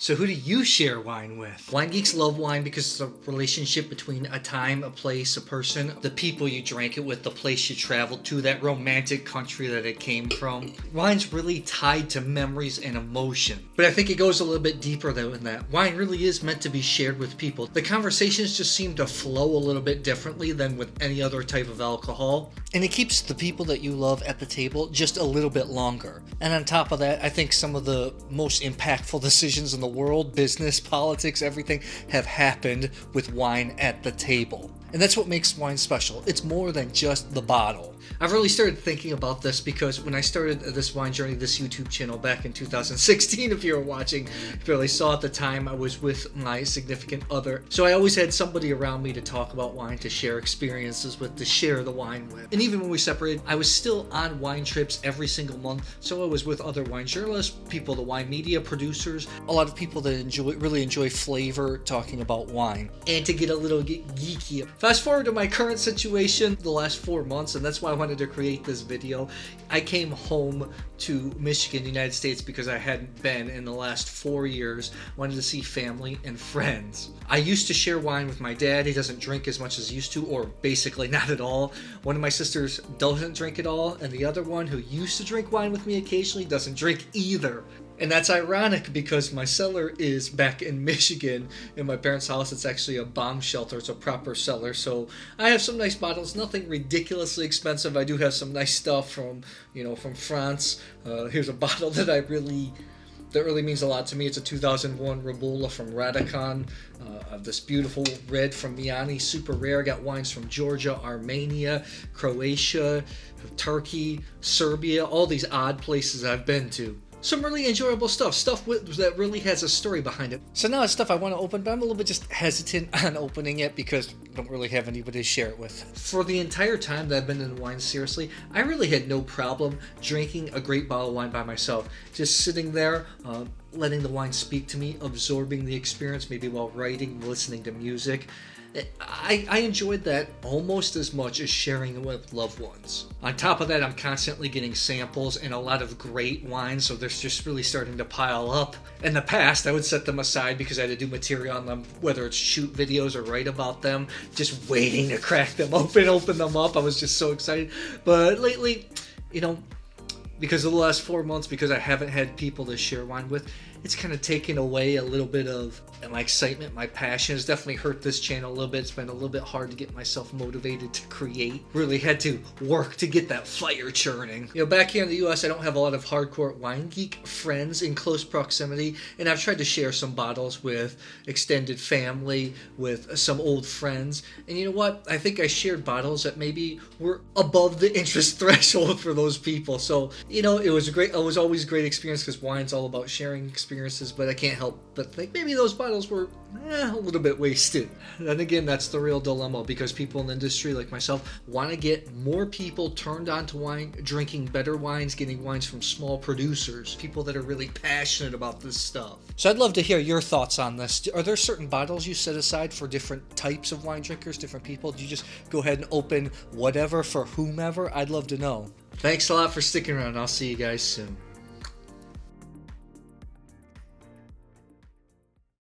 So who do you share wine with? Wine geeks love wine because it's a relationship between a time, a place, a person, the people you drank it with, the place you traveled to, that romantic country that it came from. Wine's really tied to memories and emotion. But I think it goes a little bit deeper than that. Wine really is meant to be shared with people. The conversations just seem to flow a little bit differently than with any other type of alcohol. And it keeps the people that you love at the table just a little bit longer. And on top of that, I think some of the most impactful decisions in the world, business, politics, everything, have happened with wine at the table. And that's what makes wine special. It's more than just the bottle. I've really started thinking about this because when I started this wine journey, this YouTube channel back in 2016, if you were watching, you probably saw at the time I was with my significant other. So I always had somebody around me to talk about wine, to share experiences with, to share the wine with. And even when we separated, I was still on wine trips every single month. So I was with other wine journalists, people, the wine media producers, a lot of people that really enjoy flavor, talking about wine. And to get a little geeky, fast forward to my current situation, the last 4 months, and that's why I wanted to create this video. I came home to Michigan, United States, because I hadn't been in the last 4 years. Wanted to see family and friends. I used to share wine with my dad. He doesn't drink as much as he used to, or basically not at all. One of my sisters doesn't drink at all, and the other one, who used to drink wine with me occasionally, doesn't drink either. And that's ironic because my cellar is back in Michigan. In my parents' house, it's actually a bomb shelter. It's a proper cellar. So I have some nice bottles, nothing ridiculously expensive. I do have some nice stuff from France. Here's a bottle that really means a lot to me. It's a 2001 Ribolla from Radikon. This beautiful red from Vianney, super rare. I got wines from Georgia, Armenia, Croatia, Turkey, Serbia, all these odd places I've been to. Some really enjoyable stuff that really has a story behind it. So now it's stuff I want to open, but I'm a little bit just hesitant on opening it because I don't really have anybody to share it with. For the entire time that I've been in wine seriously, I really had no problem drinking a great bottle of wine by myself. Just sitting there, letting the wine speak to me, absorbing the experience, maybe while writing, listening to music. I enjoyed that almost as much as sharing it with loved ones. On top of that, I'm constantly getting samples and a lot of great wines, so they're just really starting to pile up. In the past, I would set them aside because I had to do material on them, whether it's shoot videos or write about them, just waiting to crack them open them up. I was just so excited. But lately, because of the last 4 months, because I haven't had people to share wine with, it's kind of taken away a little bit of my excitement, my passion. It's definitely hurt this channel a little bit. It's been a little bit hard to get myself motivated to create. Really had to work to get that fire churning. Back here in the US, I don't have a lot of hardcore wine geek friends in close proximity, and I've tried to share some bottles with extended family, with some old friends. And you know what? I think I shared bottles that maybe were above the interest threshold for those people. So, it was always a great experience because wine's all about sharing experiences, but I can't help but think maybe those bottles were a little bit wasted. And again, that's the real dilemma, because people in the industry like myself want to get more people turned on to wine, drinking better wines, getting wines from small producers, people that are really passionate about this stuff. So I'd love to hear your thoughts on this. Are there certain bottles you set aside for different types of wine drinkers, different people? Do you just go ahead and open whatever for whomever? I'd love to know. Thanks a lot for sticking around. I'll see you guys soon.